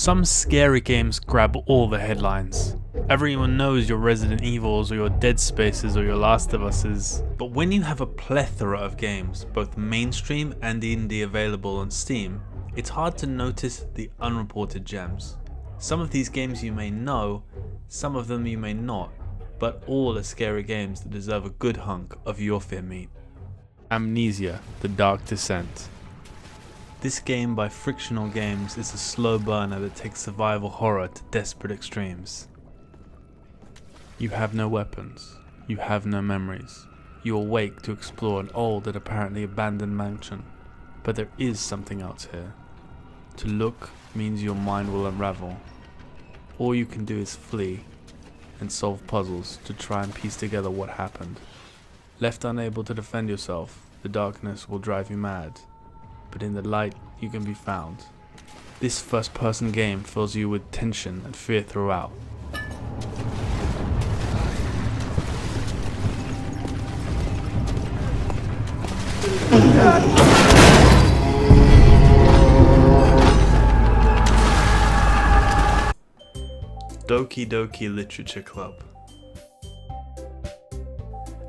Some scary games grab all the headlines. Everyone knows your Resident Evils or your Dead Spaces or your Last of Us's. But when you have a plethora of games, both mainstream and indie available on Steam, it's hard to notice the unreported gems. Some of these games you may know, some of them you may not, but all are scary games that deserve a good hunk of your fair meat. Amnesia: The Dark Descent. This game by Frictional Games is a slow burner that takes survival horror to desperate extremes. You have no weapons, you have no memories. You awake to explore an old and apparently abandoned mansion, but there is something else here. To look means your mind will unravel. All you can do is flee and solve puzzles to try and piece together what happened. Left unable to defend yourself, the darkness will drive you mad. But in the light you can be found. This first-person game fills you with tension and fear throughout. Doki Literature Club.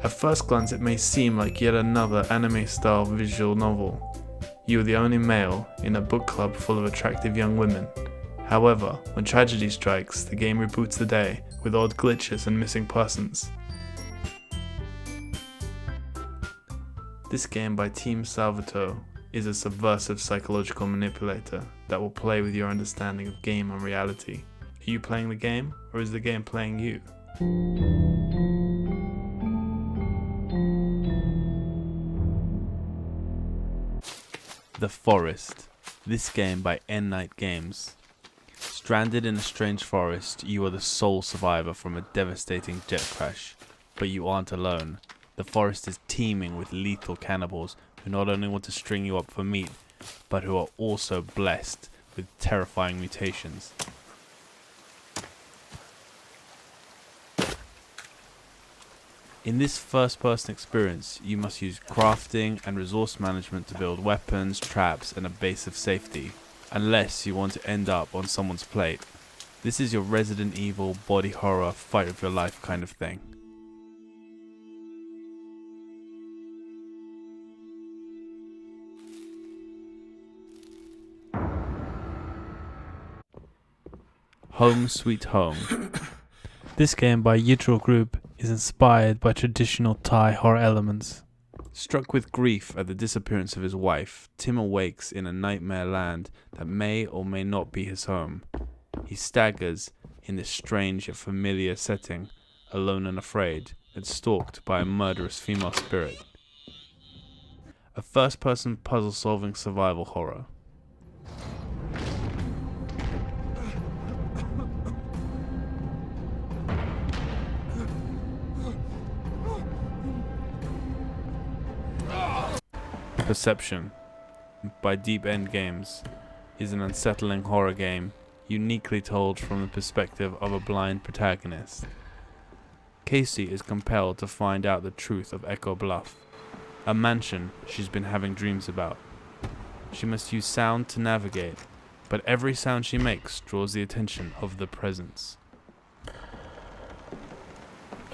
At first glance it may seem like yet another anime-style visual novel. You are the only male in a book club full of attractive young women. However, when tragedy strikes, the game reboots the day with odd glitches and missing persons. This game by Team Salvatore is a subversive psychological manipulator that will play with your understanding of game and reality. Are you playing the game, or is the game playing you? The Forest. This game by N Night Games. Stranded in a strange forest, you are the sole survivor from a devastating jet crash. But you aren't alone. The forest is teeming with lethal cannibals who not only want to string you up for meat, but who are also blessed with terrifying mutations. In this first-person experience, you must use crafting and resource management to build weapons, traps, and a base of safety, unless you want to end up on someone's plate. This is your Resident Evil body horror fight of your life kind of thing. Home Sweet Home. This game by Yttral Group is inspired by traditional Thai horror elements. Struck with grief at the disappearance of his wife, Tim awakes in a nightmare land that may or may not be his home. He staggers in this strange yet familiar setting, alone and afraid, and stalked by a murderous female spirit. A first-person puzzle-solving survival horror. Perception by Deep End Games is an unsettling horror game uniquely told from the perspective of a blind protagonist. Casey is compelled to find out the truth of Echo Bluff, a mansion she's been having dreams about. She must use sound to navigate, but every sound she makes draws the attention of the presence.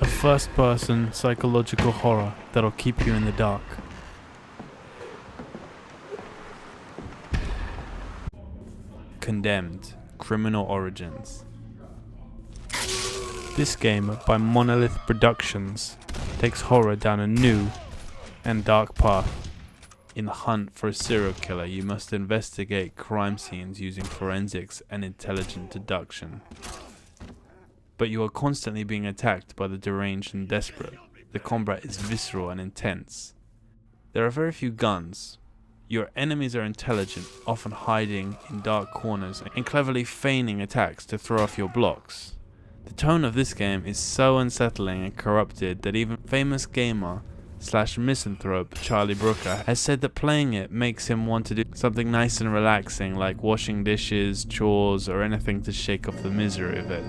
A first-person psychological horror that'll keep you in the dark. Condemned: Criminal Origins. This game by Monolith Productions takes horror down a new and dark path. In the hunt for a serial killer, you must investigate crime scenes using forensics and intelligent deduction. But you are constantly being attacked by the deranged and desperate. The combat is visceral and intense. There are very few guns. Your enemies are intelligent, often hiding in dark corners and cleverly feigning attacks to throw off your blocks. The tone of this game is so unsettling and corrupted that even famous gamer / misanthrope Charlie Brooker has said that playing it makes him want to do something nice and relaxing like washing dishes, chores, or anything to shake off the misery of it.